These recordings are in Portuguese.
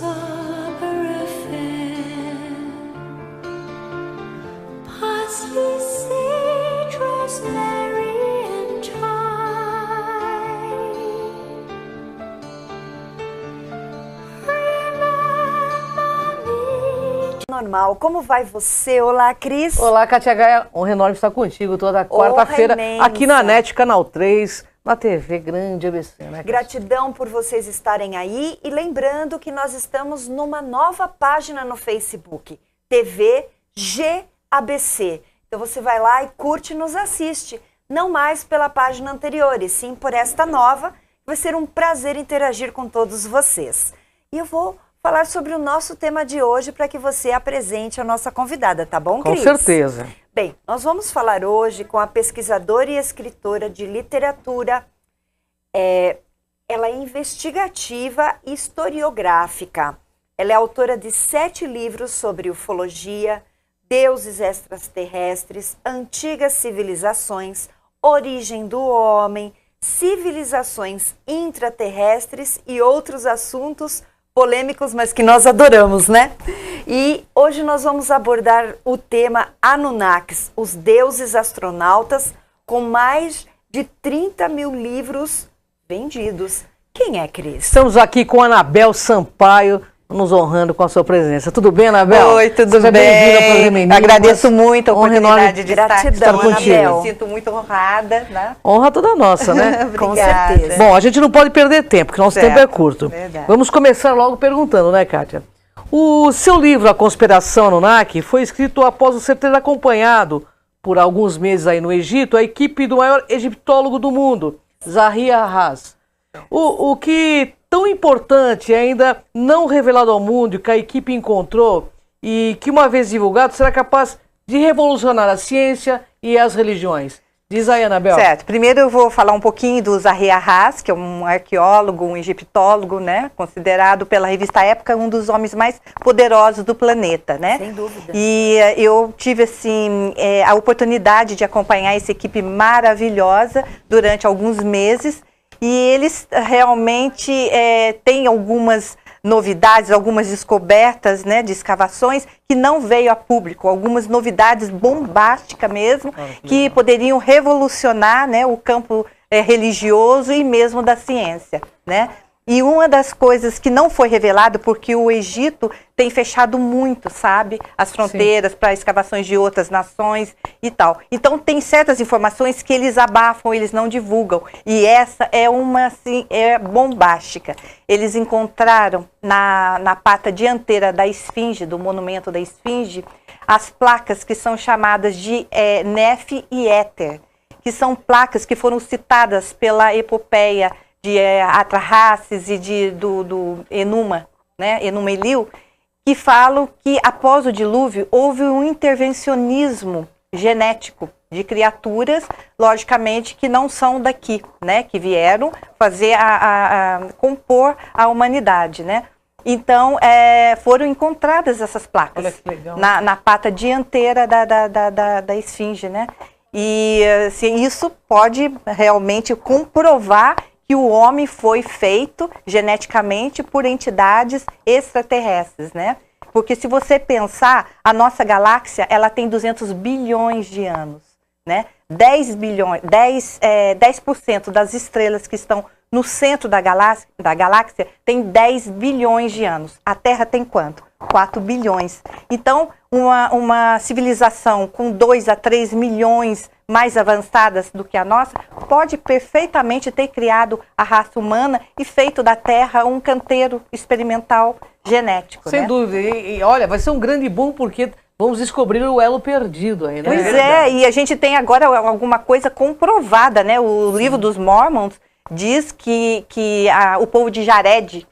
sober affair. Parsley, sage, rosemary, and thyme. Normal. Como vai você? Olá, Cris. Olá, Kátia Gaia. Honra enorme estar contigo toda quarta-feira aqui na NET, Canal 3, na TV Grande ABC, né? Gratidão por vocês estarem aí e lembrando que nós estamos numa nova página no Facebook, TV GABC. Então você vai lá e curte e nos assiste, não mais pela página anterior, e sim por esta nova. Vai ser um prazer interagir com todos vocês. E eu vou falar sobre o nosso tema de hoje para que você apresente a nossa convidada, tá bom, Cris? Com certeza. Bem, nós vamos falar hoje com a pesquisadora e escritora de literatura. Ela é investigativa e historiográfica. Ela é autora de 7 livros sobre ufologia, deuses extraterrestres, antigas civilizações, origem do homem, civilizações intraterrestres e outros assuntos polêmicos, mas que nós adoramos, né? E hoje nós vamos abordar o tema Anunnakis, os deuses astronautas, com mais de 30 mil livros vendidos. Quem é, Cris? Estamos aqui com a Anabel Sampaio, nos honrando com a sua presença. Tudo bem, Anabel? Oi, tudo Seja bem? Bem-vinda para o Agradeço muito a oportunidade de Gratidão, estar aqui. Anabel. Me sinto muito honrada, né? Honra toda nossa, né? Com certeza. Bom, a gente não pode perder tempo, porque nosso tempo é curto. Verdade. Vamos começar logo perguntando, né, Kátia? O seu livro, A Conspiração Anunnaki, foi escrito após você ter acompanhado, por alguns meses aí no Egito, a equipe do maior egiptólogo do mundo, Zahi Hawass. O que tão importante e ainda não revelado ao mundo, que a equipe encontrou e que, uma vez divulgado, será capaz de revolucionar a ciência e as religiões? Diz aí, Anabel. Certo. Primeiro eu vou falar um pouquinho do Zahi Hawass, que é um arqueólogo, um egiptólogo, né? Considerado pela revista Época um dos homens mais poderosos do planeta, né? Sem dúvida. E eu tive, assim, a oportunidade de acompanhar essa equipe maravilhosa durante alguns meses. E eles realmente têm algumas novidades, algumas descobertas, né, de escavações que não veio a público, algumas novidades bombásticas mesmo, que poderiam revolucionar, né, o campo religioso e mesmo da ciência, né? E uma das coisas que não foi revelado, porque o Egito tem fechado muito, sabe, as fronteiras para escavações de outras nações e tal. Então tem certas informações que eles abafam, eles não divulgam. E essa é uma, assim, bombástica. Eles encontraram na pata dianteira da esfinge, do monumento da esfinge, as placas que são chamadas de Nef e Éter, que são placas que foram citadas pela epopeia de Atrahasis e do Enuma, né, Enuma Eliu, que falam que após o dilúvio houve um intervencionismo genético de criaturas, logicamente, que não são daqui, né, que vieram fazer compor a humanidade, né. Então, foram encontradas essas placas. Olha que legal. Na pata dianteira da esfinge, né. E assim, isso pode realmente comprovar que o homem foi feito geneticamente por entidades extraterrestres, né? Porque se você pensar, a nossa galáxia, ela tem 200 bilhões de anos, né? 10% das estrelas que estão no centro da galáxia tem 10 bilhões de anos. A Terra tem quanto? 4 bilhões. Então, uma civilização com 2 a 3 milhões mais avançadas do que a nossa, pode perfeitamente ter criado a raça humana e feito da Terra um canteiro experimental genético. Sem né? dúvida. E olha, vai ser um grande boom porque vamos descobrir o elo perdido aí, né? Pois e a gente tem agora alguma coisa comprovada, né? O livro dos Mormons diz que o povo de Jared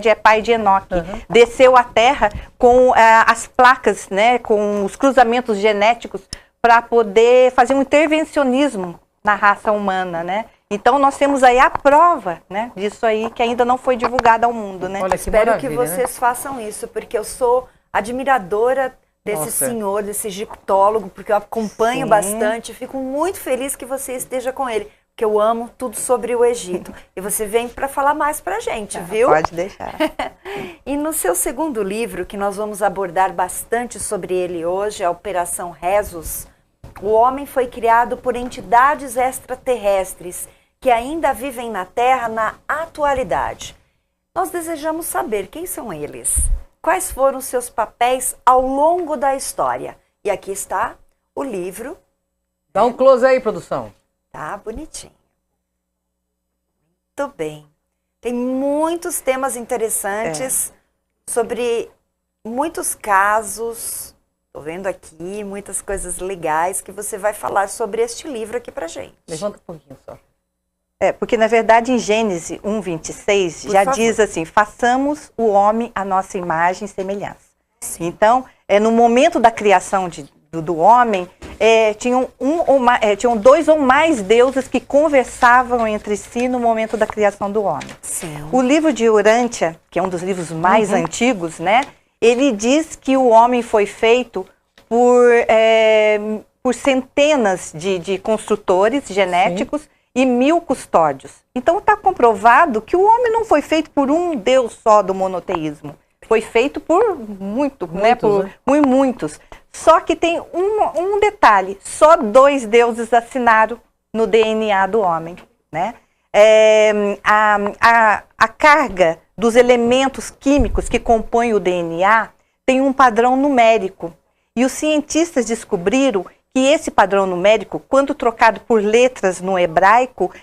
é pai de Enoque, desceu à Terra com as placas, né? Com os cruzamentos genéticos para poder fazer um intervencionismo na raça humana, né? Então nós temos aí a prova, né, disso aí que ainda não foi divulgada ao mundo, né? Olha, Espero que vocês façam isso, porque eu sou admiradora desse senhor, desse egiptólogo, porque eu acompanho bastante, fico muito feliz que você esteja com ele, porque eu amo tudo sobre o Egito. E você vem para falar mais pra gente, viu? Pode deixar. E no seu segundo livro, que nós vamos abordar bastante sobre ele hoje, a Operação Rezos, o homem foi criado por entidades extraterrestres que ainda vivem na Terra na atualidade. Nós desejamos saber quem são eles, quais foram seus papéis ao longo da história. E aqui está o livro. Dá um close aí, produção. Tá bonitinho. Muito bem. Tem muitos temas interessantes sobre muitos casos. Estou vendo aqui muitas coisas legais que você vai falar sobre este livro aqui pra gente. Levanta um pouquinho só. Porque na verdade em Gênesis 1:26 já diz assim: façamos o homem à nossa imagem e semelhança. Sim. Então, no momento da criação do homem, tinham dois ou mais deuses que conversavam entre si no momento da criação do homem. Sim. O livro de Urântia, que é um dos livros mais antigos, né? Ele diz que o homem foi feito por centenas de construtores genéticos. Sim. E 1000 custódios. Então está comprovado que o homem não foi feito por um Deus só do monoteísmo. Foi feito por muitos. Muitos. Só que tem um detalhe: só 2 deuses assinaram no DNA do homem, né? A carga dos elementos químicos que compõem o DNA tem um padrão numérico. E os cientistas descobriram que esse padrão numérico, quando trocado por letras no hebraico,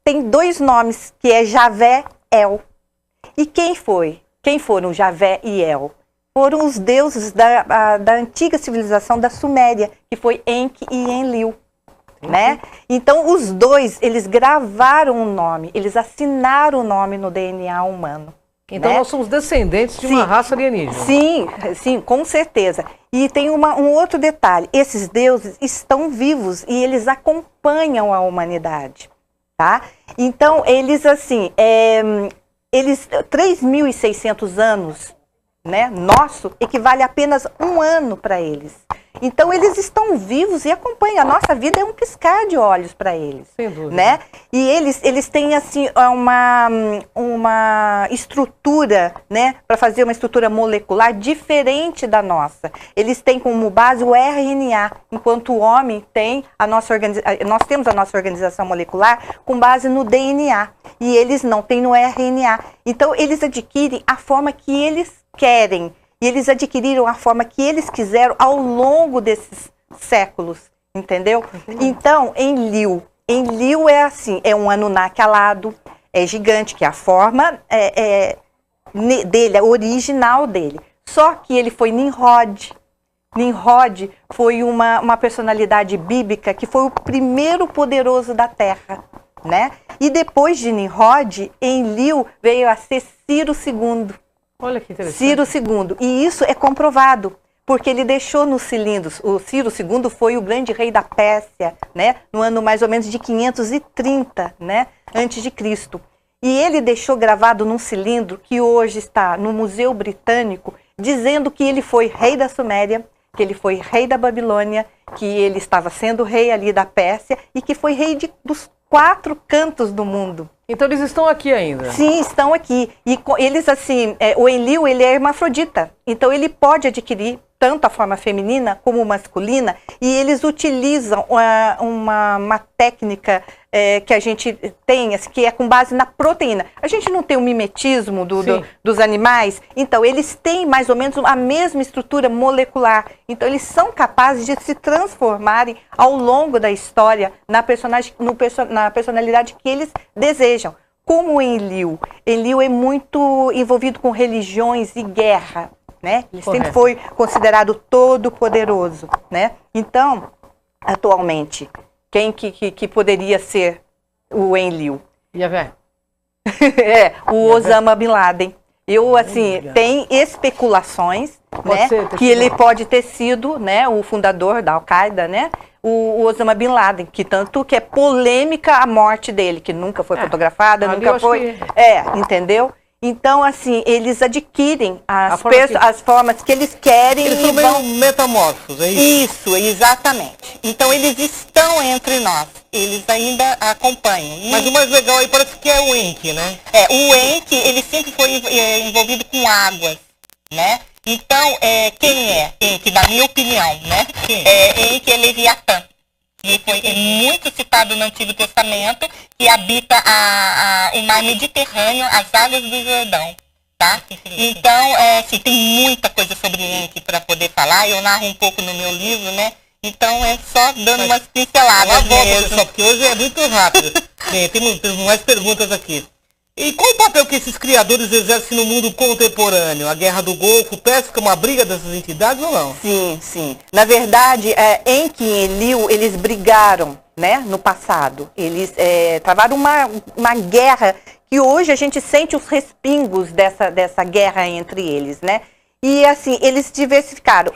tem 2 nomes, que é Javé e El. E quem foram Javé e El? Foram os deuses da antiga civilização da Suméria, que foi Enki e Enlil. Né? Então, os 2, eles gravaram o nome, eles assinaram o nome no DNA humano. Então, né? Nós somos descendentes de uma raça alienígena. Sim, com certeza. E tem um outro detalhe: esses deuses estão vivos e eles acompanham a humanidade, tá? Então, eles, assim, 3.600 anos, né, nosso, equivale a apenas 1 ano para eles. Então, eles estão vivos e acompanham. A nossa vida é um piscar de olhos para eles. Sem dúvida. Né? E eles têm, assim, uma estrutura, né, para fazer uma estrutura molecular diferente da nossa. Eles têm como base o RNA, enquanto o homem tem nós temos a nossa organização molecular com base no DNA. E eles não têm no RNA. Então, eles adquirem a forma que eles querem. E eles adquiriram a forma que eles quiseram ao longo desses séculos, entendeu? Então, Enlil é assim, é um Anunnaki alado, é gigante, que é a forma dele, a original dele. Só que ele foi Nimrod. Nimrod foi uma personalidade bíblica que foi o primeiro poderoso da Terra, né? E depois de Nimrod, Enlil veio a ser Ciro II. Olha que interessante. Ciro II. E isso é comprovado, porque ele deixou nos cilindros. O Ciro II foi o grande rei da Pérsia, né, no ano mais ou menos de 530, né, antes de Cristo. E ele deixou gravado num cilindro que hoje está no Museu Britânico, dizendo que ele foi rei da Suméria, que ele foi rei da Babilônia, que ele estava sendo rei ali da Pérsia e que foi rei dos 4 cantos do mundo. Então eles estão aqui ainda? Sim, estão aqui. E eles, assim, o Enlil, ele é hermafrodita. Então ele pode adquirir tanto a forma feminina como masculina, e eles utilizam uma técnica que a gente tem, assim, que é com base na proteína. A gente não tem o mimetismo dos animais, então eles têm mais ou menos a mesma estrutura molecular. Então eles são capazes de se transformarem ao longo da história na personalidade que eles desejam. Como o Enlil. Enlil é muito envolvido com religiões e guerra, né? Ele sempre foi considerado todo-poderoso, né? Então, atualmente, quem que poderia ser o Enlil? Javé. O Osama Bin Laden. Tem especulações, né, que ele pode ter sido, né, o fundador da Al-Qaeda, né? O Osama Bin Laden, que tanto que é polêmica a morte dele, que nunca foi fotografada, nunca foi... entendeu? Então, assim, eles adquirem A forma que- as formas que eles querem Eles e são meio vão... metamorfos, é isso? Isso, exatamente. Então eles estão entre nós, eles ainda acompanham. E, Mas o mais legal aí parece que é o Enki, né? o Enki, ele sempre foi envolvido com águas, né? Então, quem é Enki, na minha opinião, né? Enki é Leviatã. E foi muito citado no Antigo Testamento, que habita o mar Mediterrâneo, as águas do Jordão. Tá? Então, assim, tem muita coisa sobre Enki para poder falar, eu narro um pouco no meu livro, né? Então é só dando umas pinceladas Ela volta, mesmo. pessoal, porque hoje é muito rápido. Bem, temos mais perguntas aqui. E qual o papel que esses criadores exercem no mundo contemporâneo? A Guerra do Golfo, pesca, uma briga dessas entidades ou não? Sim, sim. Na verdade, Enki e Enlil, eles brigaram, né, no passado. Eles travaram uma guerra que hoje a gente sente os respingos dessa guerra entre eles, né? E assim, eles diversificaram.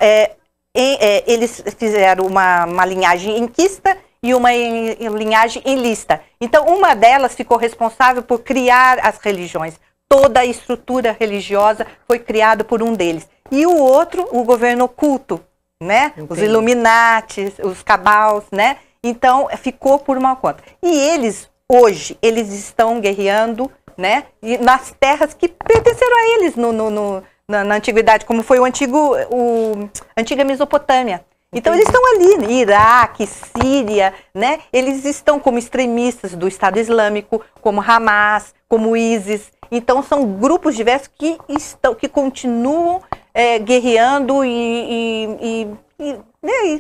Eles fizeram uma linhagem enquista e uma linhagem enlista. Então, uma delas ficou responsável por criar as religiões. Toda a estrutura religiosa foi criada por um deles. E o outro, o governo oculto, né? Entendi. Os Illuminatis, os Cabals, né? Então, ficou por uma conta. E eles, hoje, eles estão guerreando, né? E nas terras que pertenceram a eles na antiguidade, como foi a antiga Mesopotâmia. Então, eles estão ali, Iraque, Síria, né? Eles estão como extremistas do Estado Islâmico, como Hamas, como ISIS. Então, são grupos diversos que continuam guerreando e,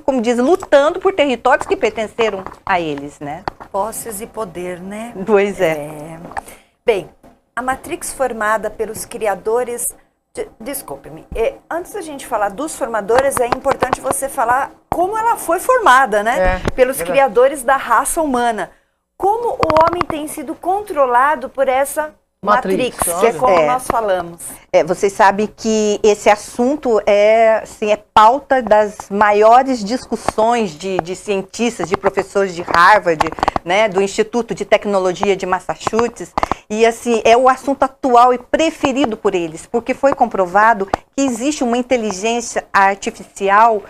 como diz, lutando por territórios que pertenceram a eles, né? Posses e poder, né? Pois é. Bem, a Matrix formada pelos criadores... Desculpe-me, antes da gente falar dos formadores, é importante você falar como ela foi formada, né? Pelos criadores da raça humana. Como o homem tem sido controlado por essa Matrix, que é como nós falamos. Vocês sabem que esse assunto é pauta das maiores discussões de cientistas, de professores de Harvard, né, do Instituto de Tecnologia de Massachusetts, e assim, é o assunto atual e preferido por eles, porque foi comprovado que existe uma inteligência artificial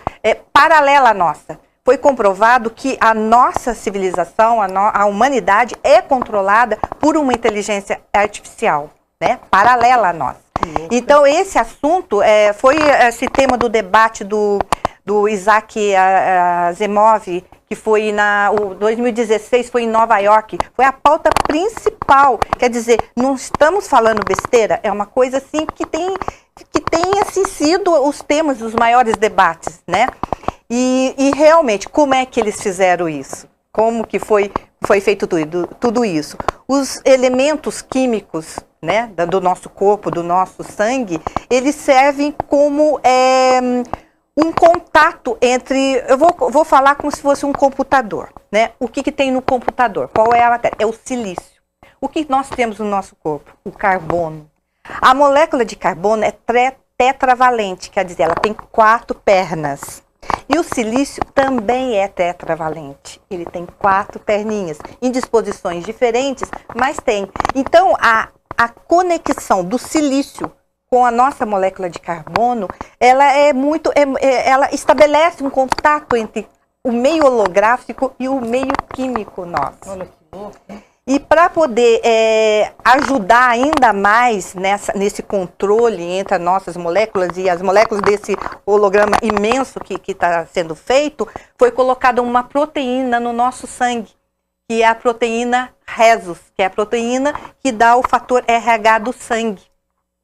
paralela à nossa. Foi comprovado que a nossa civilização, a humanidade é controlada por uma inteligência artificial, né, paralela a nós. Então, esse assunto foi esse tema do debate do Isaac Asimov, que foi 2016, foi em Nova York. Foi a pauta principal. Quer dizer, não estamos falando besteira, é uma coisa assim que tem assim, sido os temas dos maiores debates, né? E realmente, como é que eles fizeram isso? Como que foi feito tudo isso? Os elementos químicos, né, do nosso corpo, do nosso sangue, eles servem como um contato entre... Eu vou falar como se fosse um computador, né? O que tem no computador? Qual é a matéria? É o silício. O que nós temos no nosso corpo? O carbono. A molécula de carbono é tetravalente, quer dizer, ela tem 4 pernas. E o silício também é tetravalente. Ele tem 4 perninhas, em disposições diferentes, mas tem. Então, a conexão do silício com a nossa molécula de carbono, ela ela estabelece um contato entre o meio holográfico e o meio químico nosso. Olha que louco. E para poder ajudar ainda mais nesse controle entre as nossas moléculas e as moléculas desse holograma imenso que está sendo feito, foi colocada uma proteína no nosso sangue, que é a proteína Rhesus, que é a proteína que dá o fator RH do sangue.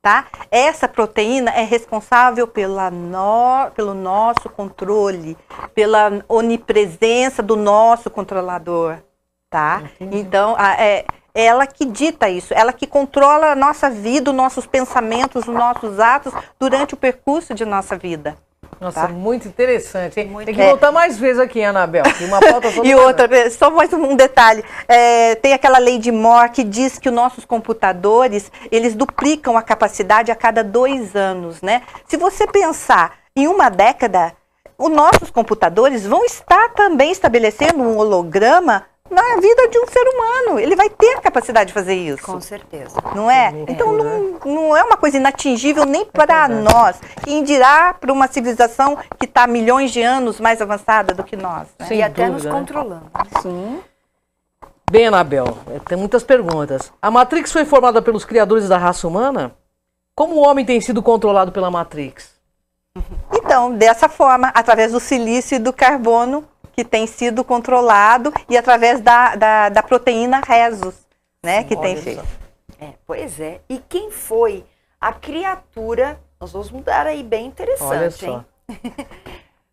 Tá? Essa proteína é responsável pelo nosso controle, pela onipresença do nosso controlador. Tá? Então, ela que dita isso, ela que controla a nossa vida, os nossos pensamentos, os nossos atos durante o percurso de nossa vida. Nossa, Tá? muito interessante, hein? Tem que voltar mais vezes aqui, Anabel. Que uma pauta toda E outra, só mais um detalhe, tem aquela lei de Moore que diz que os nossos computadores, eles duplicam a capacidade a cada 2 anos, né? Se você pensar em uma década, os nossos computadores vão estar também estabelecendo um holograma na vida de um ser humano. Ele vai ter a capacidade de fazer isso. Com certeza. Não é? Então não é uma coisa inatingível nem para nós. Quem dirá para uma civilização que está milhões de anos mais avançada do que nós. Né? Sem E até dúvida, nos né? controlando. Sim. Bem, Anabel, tem muitas perguntas. A Matrix foi formada pelos criadores da raça humana? Como o homem tem sido controlado pela Matrix? Então, dessa forma, através do silício e do carbono, que tem sido controlado, e através da proteína Rhesus, né, que tem Olha feito. só. Pois é. E quem foi a criatura? Nós vamos mudar aí, bem interessante, Olha só. hein?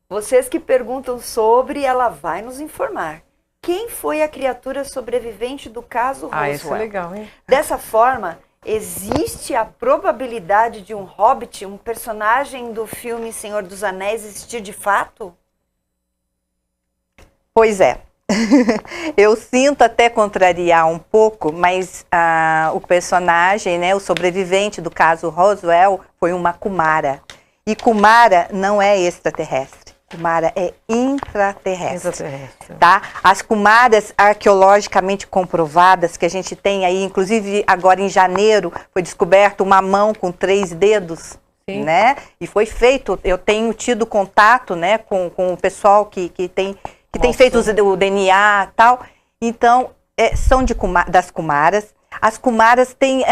Vocês que perguntam sobre, ela vai nos informar. Quem foi a criatura sobrevivente do caso Roswell? Ah, isso é legal, hein? Dessa forma, existe a probabilidade de um hobbit, um personagem do filme Senhor dos Anéis, existir de fato? Pois é. Eu sinto até contrariar um pouco, mas o personagem, né, o sobrevivente do caso Roswell, foi uma Kumara. E Kumara não é extraterrestre. Kumara é intraterrestre. Tá? As Kumaras arqueologicamente comprovadas, que a gente tem aí, inclusive agora em janeiro, foi descoberto uma mão com 3 dedos. Sim. Né? E foi feito, eu tenho tido contato, né, com o pessoal que tem feito o DNA e tal. Então, são das Kumaras. As Kumaras têm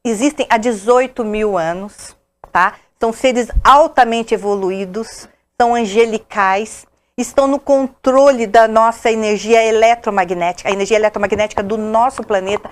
existem há 18 mil anos, tá? São seres altamente evoluídos, são angelicais, estão no controle da nossa energia eletromagnética. A energia eletromagnética do nosso planeta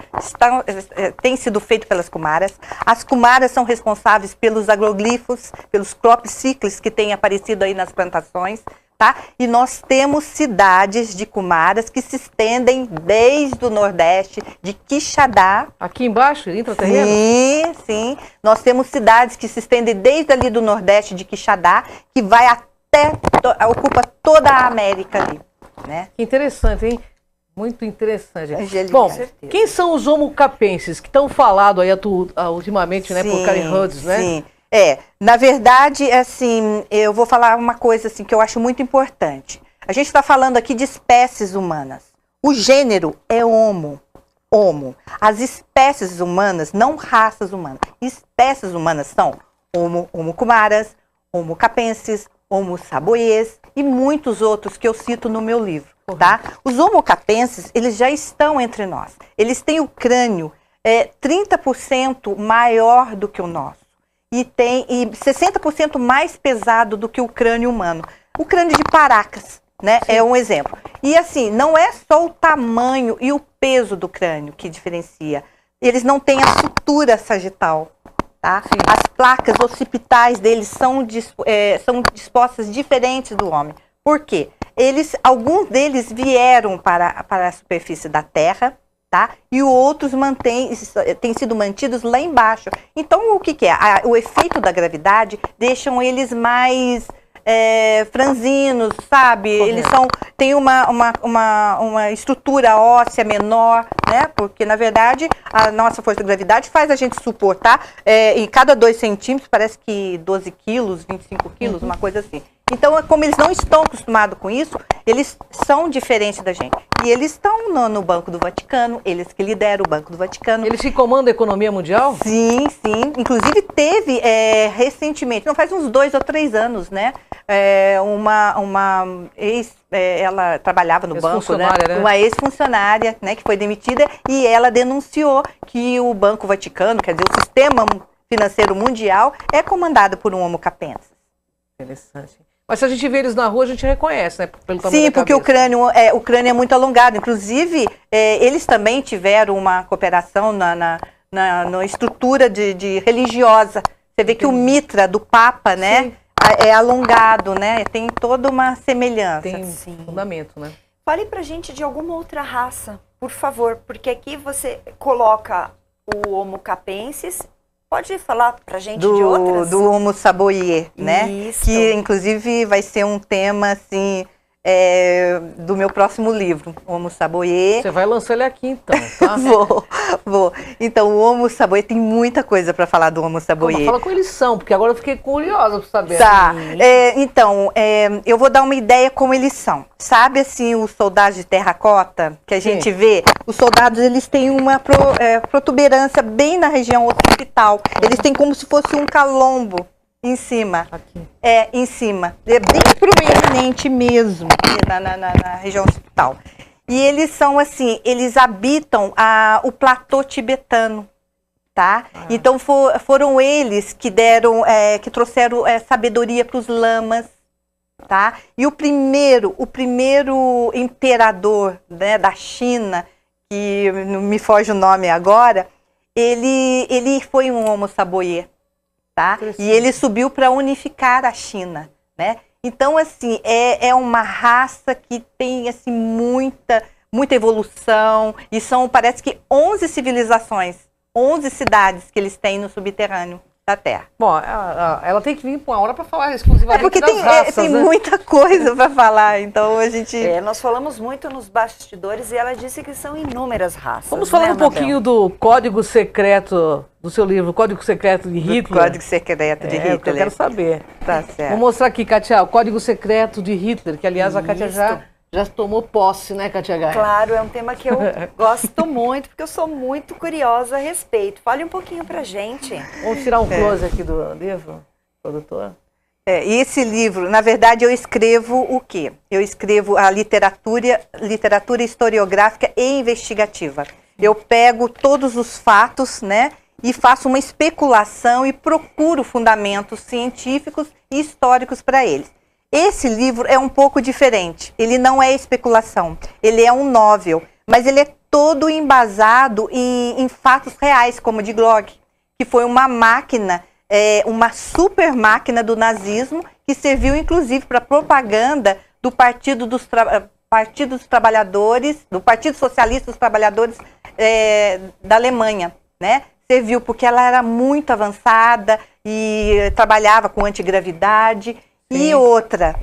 tem sido feita pelas Kumaras. As Kumaras são responsáveis pelos agroglifos, pelos crop cycles que têm aparecido aí nas plantações. Tá? E nós temos cidades de Kumaras que se estendem desde o Nordeste, de Quixadá. Aqui embaixo, intraterreno? Sim, sim. Nós temos cidades que se estendem desde ali do Nordeste, de Quixadá, que vai até, ocupa toda a América ali. Né? Que interessante, hein? Muito interessante. Angélica, Bom, com certeza. quem são os Homo capenses que estão falados aí ultimamente, né, por Karen Hudson, né? Sim. Na verdade, assim, eu vou falar uma coisa assim, que eu acho muito importante. A gente está falando aqui de espécies humanas. O gênero é Homo. As espécies humanas, não raças humanas. Espécies humanas são Homo Kumaras, Homo capenses, Homo saboiês e muitos outros que eu cito no meu livro. Tá? Os Homo capenses, eles já estão entre nós. Eles têm o crânio 30% maior do que o nosso. E 60% mais pesado do que o crânio humano. O crânio de Paracas, né, é um exemplo. E assim, não é só o tamanho e o peso do crânio que diferencia. Eles não têm a sutura sagital. Tá? As placas occipitais deles são dispostas diferentes do homem. Por quê? Alguns deles vieram para a superfície da Terra, tá? E outros têm sido mantidos lá embaixo. Então, o que é? O efeito da gravidade deixam eles mais franzinos, sabe? Correto. Eles têm uma estrutura óssea menor, né? Porque, na verdade, a nossa força de gravidade faz a gente suportar em cada 2 centímetros, parece que 12 quilos, 25 quilos, uma coisa assim. Então, como eles não estão acostumados com isso, eles são diferentes da gente. E eles estão no Banco do Vaticano, eles que lideram o Banco do Vaticano. Eles que comandam a economia mundial? Sim, sim. Inclusive teve recentemente, não faz uns 2 ou 3 anos, né? Uma ex, ela trabalhava no banco, né? Uma ex-funcionária, né, que foi demitida, e ela denunciou que o Banco Vaticano, quer dizer, o sistema financeiro mundial, é comandado por um Homo capensis. Interessante. Mas se a gente vê eles na rua, a gente reconhece, né? Pelo tamanho Sim, da porque cabeça. o crânio é muito alongado. Inclusive, eles também tiveram uma cooperação na estrutura de religiosa. Você vê que o mitra do Papa, né, é alongado, né? Tem toda uma semelhança. Tem fundamento, né? Fale pra gente de alguma outra raça, por favor, porque aqui você coloca o Homo capensis. Pode falar pra gente de outras? Do Homo saboiê, né? Isso. Que, inclusive, vai ser um tema, assim, do meu próximo livro, Homo Saboyer. Você vai lançar ele aqui então, tá? Vou. Então, o Homo Saboyer, tem muita coisa para falar do Homo Saboyer. Fala com eles são, porque agora eu fiquei curiosa para saber. Tá, então, eu vou dar uma ideia como eles são. Sabe, assim, os soldados de terracota que a gente vê? Os soldados, eles têm uma protuberância bem na região occipital. Eles têm como se fosse um calombo em cima. Aqui. Em cima. É bem proeminente mesmo, na região occipital. E eles são assim, eles habitam o platô tibetano, tá? Então foram eles que deram, que trouxeram sabedoria para os lamas, tá? E o primeiro imperador, né, da China, que não me foge o nome agora, ele foi um Homo Saboyer, tá? E ele subiu para unificar a China, né? Então, assim, é uma raça que tem, assim, muita evolução, e parece que 11 civilizações, 11 cidades que eles têm no subterrâneo da Terra. Bom, ela tem que vir por uma hora para falar exclusivamente porque das raças, tem né? muita coisa para falar, então a gente... nós falamos muito nos bastidores e ela disse que são inúmeras raças. Vamos falar um pouquinho do código secreto do seu livro, Código Secreto de Hitler. Código Secreto de Hitler. É o que eu quero saber. Tá certo. Vou mostrar aqui, Kátia, o Código Secreto de Hitler, que aliás a Kátia já tomou posse, né, Kátia Gaia? Claro, é um tema que eu gosto muito, porque eu sou muito curiosa a respeito. Fale um pouquinho pra gente. Vamos tirar um close aqui do livro, produtor? E esse livro, na verdade, eu escrevo o quê? Eu escrevo a literatura historiográfica e investigativa. Eu pego todos os fatos, né, e faço uma especulação e procuro fundamentos científicos e históricos para eles. Esse livro é um pouco diferente, ele não é especulação, ele é um novel, mas ele é todo embasado em fatos reais, como o de Glock, que foi uma máquina, uma super máquina do nazismo, que serviu inclusive para propaganda do Partido dos Trabalhadores, do Partido Socialista dos Trabalhadores da Alemanha, né? Serviu porque ela era muito avançada e trabalhava com antigravidade. E outra,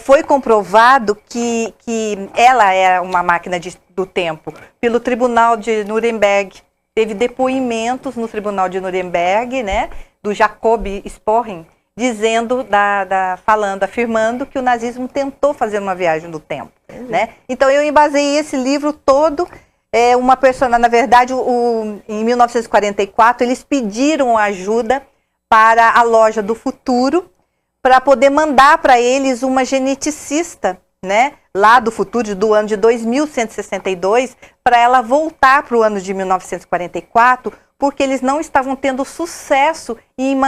foi comprovado que ela era uma máquina do tempo pelo Tribunal de Nuremberg. Teve depoimentos no Tribunal de Nuremberg, né, do Jacob Sporring, dizendo, afirmando que o nazismo tentou fazer uma viagem no tempo, né? Então eu embasei esse livro todo. Uma pessoa, na verdade, em 1944, eles pediram ajuda para a Loja do Futuro, para poder mandar para eles uma geneticista, né, lá do futuro, do ano de 2162, para ela voltar para o ano de 1944, porque eles não estavam tendo sucesso em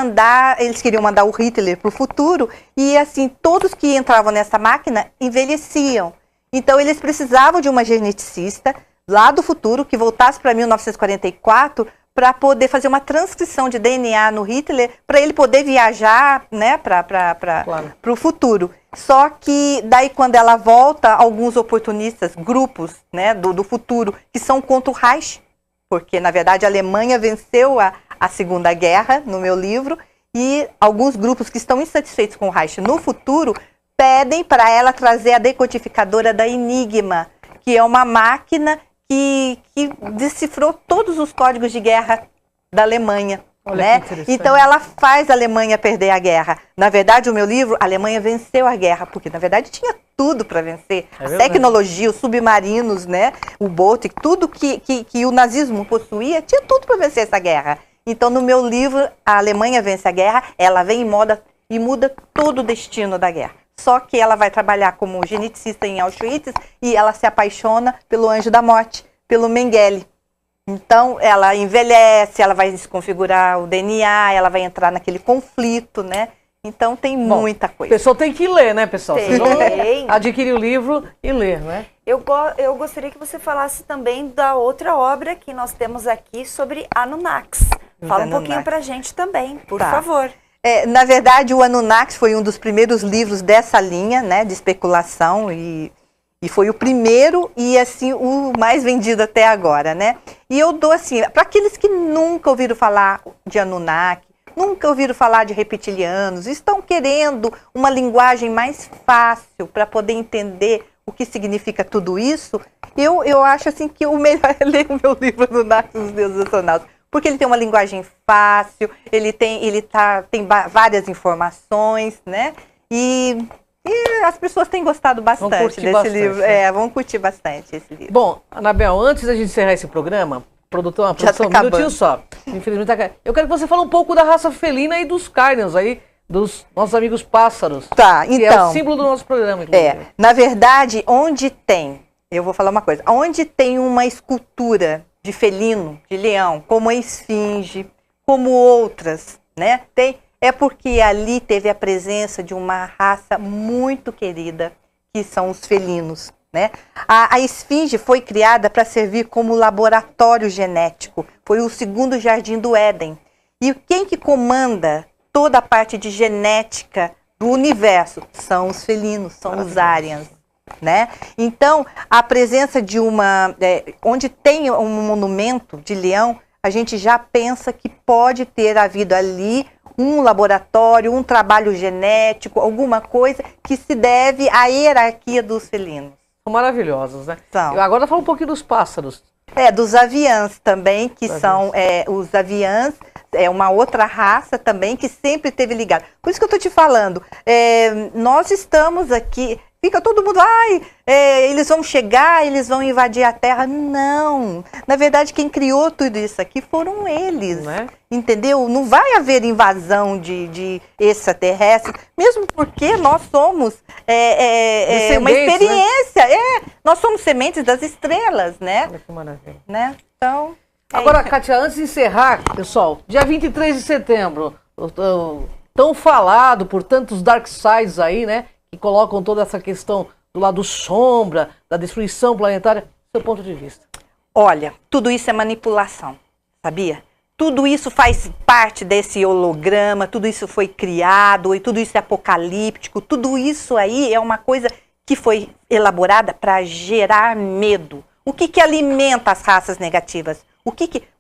eles queriam mandar o Hitler para o futuro, e assim, todos que entravam nessa máquina envelheciam. Então eles precisavam de uma geneticista lá do futuro, que voltasse para 1944, para poder fazer uma transcrição de DNA no Hitler, para ele poder viajar, né, para o futuro. Só que daí quando ela volta, alguns oportunistas, grupos, né, do futuro, que são contra o Reich, porque na verdade a Alemanha venceu a Segunda Guerra, no meu livro, e alguns grupos que estão insatisfeitos com o Reich no futuro, pedem para ela trazer a decodificadora da Enigma, que é uma máquina que decifrou todos os códigos de guerra da Alemanha. Né? Então ela faz a Alemanha perder a guerra. Na verdade, o meu livro, a Alemanha venceu a guerra, porque na verdade tinha tudo para vencer. A tecnologia, os submarinos, né? O Baltic, tudo que o nazismo possuía, tinha tudo para vencer essa guerra. Então no meu livro, a Alemanha vence a guerra, ela vem e muda todo o destino da guerra. Só que ela vai trabalhar como geneticista em Auschwitz e ela se apaixona pelo anjo da morte, pelo Mengele. Então, ela envelhece, ela vai desconfigurar o DNA, ela vai entrar naquele conflito, né? Então, tem muita coisa. O pessoal tem que ler, né, pessoal? Tem. Vocês vão adquirir o livro e ler, né? Eu gostaria que você falasse também da outra obra que nós temos aqui sobre Anunnakis. Fala um pouquinho pra gente também, por favor. Na verdade, o Anunnakis foi um dos primeiros livros dessa linha, né, de especulação, e foi o primeiro e, assim, o mais vendido até agora, né? E eu dou, assim, para aqueles que nunca ouviram falar de Anunnaki, nunca ouviram falar de reptilianos, estão querendo uma linguagem mais fácil para poder entender o que significa tudo isso, eu acho assim que o melhor é ler o meu livro do Narcos dos Deuses Astronautas, porque ele tem uma linguagem fácil, tem várias informações, né? E as pessoas têm gostado bastante desse livro. Né? Vão curtir bastante esse livro. Bom, Anabel, antes da gente encerrar esse programa, produção, um minutinho só. Infelizmente, eu quero que você fale um pouco da raça felina e dos Cardinals aí, dos nossos amigos pássaros. Tá, que é o símbolo do nosso programa. Na verdade, eu vou falar uma coisa, onde tem uma escultura de felino, de leão, como a esfinge, como outras, né? É porque ali teve a presença de uma raça muito querida, que são os felinos, né? A esfinge foi criada para servir como laboratório genético, foi o segundo jardim do Éden. E quem que comanda toda a parte de genética do universo são os felinos, são os Aryans, né? Então, a presença de onde tem um monumento de leão, a gente já pensa que pode ter havido ali um laboratório, um trabalho genético, alguma coisa que se deve à hierarquia dos felinos. São maravilhosos, né? São. Agora fala um pouquinho dos pássaros. Dos aviãs também, que são os aviãs, é uma outra raça também que sempre esteve ligada. Por isso que eu estou te falando, nós estamos aqui, fica todo mundo, eles vão chegar, eles vão invadir a Terra. Não, na verdade quem criou tudo isso aqui foram eles, né? Entendeu? Não vai haver invasão de extraterrestres, mesmo porque nós somos uma experiência, né? Nós somos sementes das estrelas, né? Olha que maravilha. Né? Então... Agora, Kátia, antes de encerrar, pessoal, dia 23 de setembro, tão falado por tantos dark sides aí, né? Que colocam toda essa questão do lado sombra, da destruição planetária, seu ponto de vista. Olha, tudo isso é manipulação, sabia? Tudo isso faz parte desse holograma, tudo isso foi criado, e tudo isso é apocalíptico, tudo isso aí é uma coisa que foi elaborada para gerar medo. O que alimenta as raças negativas?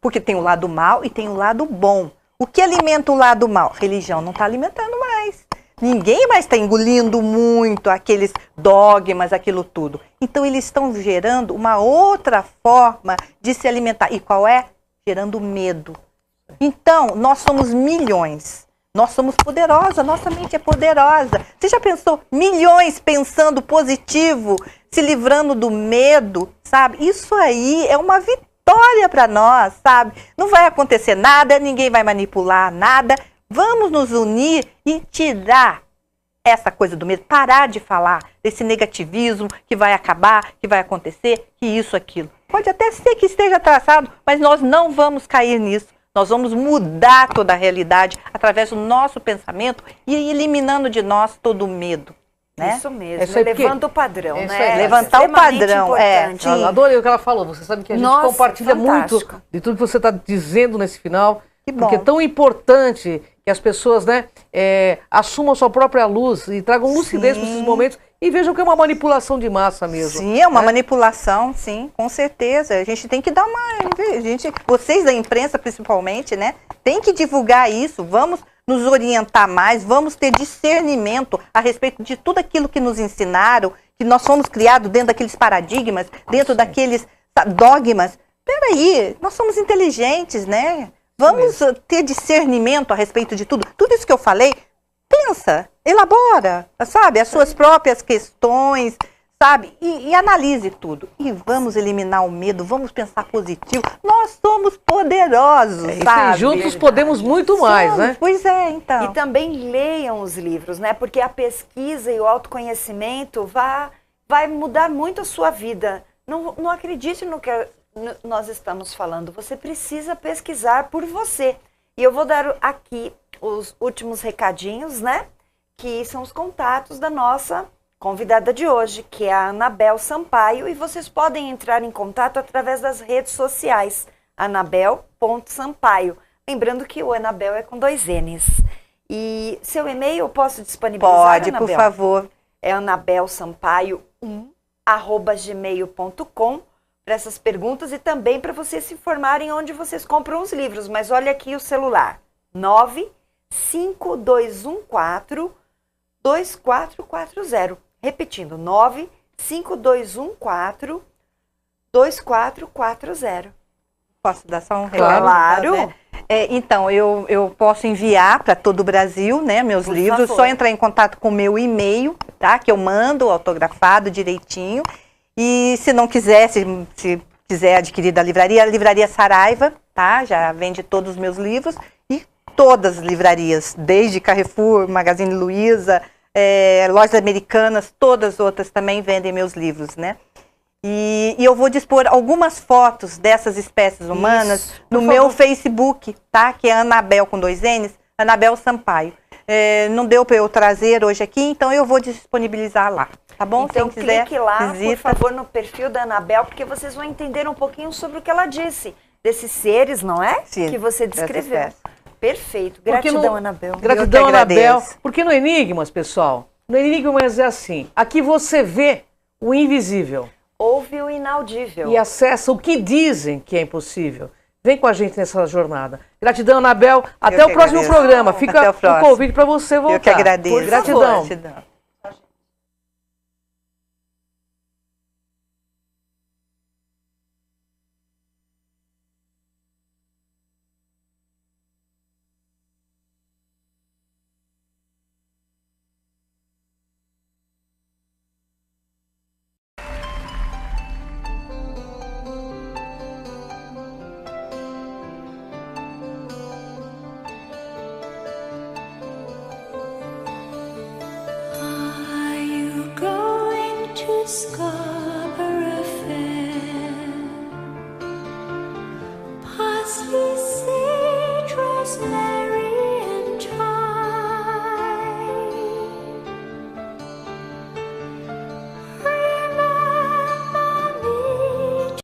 Porque tem o lado mal e tem o lado bom. O que alimenta o lado mal? Religião não está alimentando mais. Ninguém mais está engolindo muito aqueles dogmas, aquilo tudo. Então eles estão gerando uma outra forma de se alimentar. E qual é? Gerando medo. Então, nós somos milhões. Nós somos poderosos, nossa mente é poderosa. Você já pensou? Milhões pensando positivo, se livrando do medo, sabe? Isso aí é uma vitória para nós, sabe? Não vai acontecer nada, ninguém vai manipular nada. Vamos nos unir e tirar essa coisa do medo, parar de falar desse negativismo que vai acabar, que vai acontecer, que isso, aquilo. Pode até ser que esteja traçado, mas nós não vamos cair nisso. Nós vamos mudar toda a realidade através do nosso pensamento e eliminando de nós todo o medo. Né? Isso mesmo, Isso aí, levando o padrão, né? Levantar o padrão, importante. Eu adorei o que ela falou. Você sabe que a gente Nossa, compartilha fantástico. muito de tudo que você está dizendo nesse final. Que bom. Porque é tão importante que as pessoas, né, assumam a sua própria luz e tragam lucidez para esses momentos e vejam que é uma manipulação de massa mesmo. Sim, é uma manipulação, sim, com certeza. A gente tem que dar vocês da imprensa principalmente, né, tem que divulgar isso. Vamos nos orientar mais, vamos ter discernimento a respeito de tudo aquilo que nos ensinaram, que nós fomos criados dentro daqueles paradigmas, dentro daqueles dogmas. Peraí, nós somos inteligentes, né? Vamos ter discernimento a respeito de tudo. Tudo isso que eu falei, pensa, elabora, sabe? As suas próprias questões, sabe? E analise tudo. E vamos eliminar o medo, vamos pensar positivo. Nós somos poderosos, sabe? E juntos podemos muito mais, né? Pois é, então. E também leiam os livros, né? Porque a pesquisa e o autoconhecimento vai mudar muito a sua vida. Não acredite no que nós estamos falando. Você precisa pesquisar por você. E eu vou dar aqui os últimos recadinhos, né? Que são os contatos da nossa convidada de hoje, que é a Anabel Sampaio. E vocês podem entrar em contato através das redes sociais, anabel.sampaio. Lembrando que o Anabel é com 2 N's. E seu e-mail eu posso disponibilizar, Pode, Anabel? por favor. É anabelsampaio1@gmail.com para essas perguntas e também para vocês se informarem onde vocês compram os livros. Mas olha aqui o celular, 95214-2440. Repetindo, 95214-2440. Posso dar só um Claro. recado? Né? Então, eu posso enviar para todo o Brasil, né, meus Por livros. favor. Só entrar em contato com o meu e-mail, tá? Que eu mando autografado direitinho. E se não quiser, se quiser adquirir da livraria, a Livraria Saraiva, tá? Já vende todos os meus livros. E todas as livrarias, desde Carrefour, Magazine Luiza, lojas americanas, todas as outras também vendem meus livros, né? E eu vou dispor algumas fotos dessas espécies humanas Isso, no por meu favor. Facebook, tá? Que é Anabel com 2 N's, Anabel Sampaio. Não deu para eu trazer hoje aqui, então eu vou disponibilizar lá, tá bom? Então Quem quiser, clique lá, visita. por favor, no perfil da Anabel, porque vocês vão entender um pouquinho sobre o que ela disse. Desses seres, não é? Sim, Que você dessas descreveu. espécies. Perfeito. Porque Gratidão, no- Anabel. Gratidão, Eu que Anabel. agradeço. Porque no Enigmas, pessoal, no Enigmas é assim. Aqui você vê o invisível Ouve o inaudível. e acessa o que dizem que é impossível. Vem com a gente nessa jornada. Gratidão, Anabel. Até que o próximo agradeço. programa. Fica Até o o próximo. convite para você voltar. Eu que agradeço. Por gratidão. Gratidão. Are you going to school?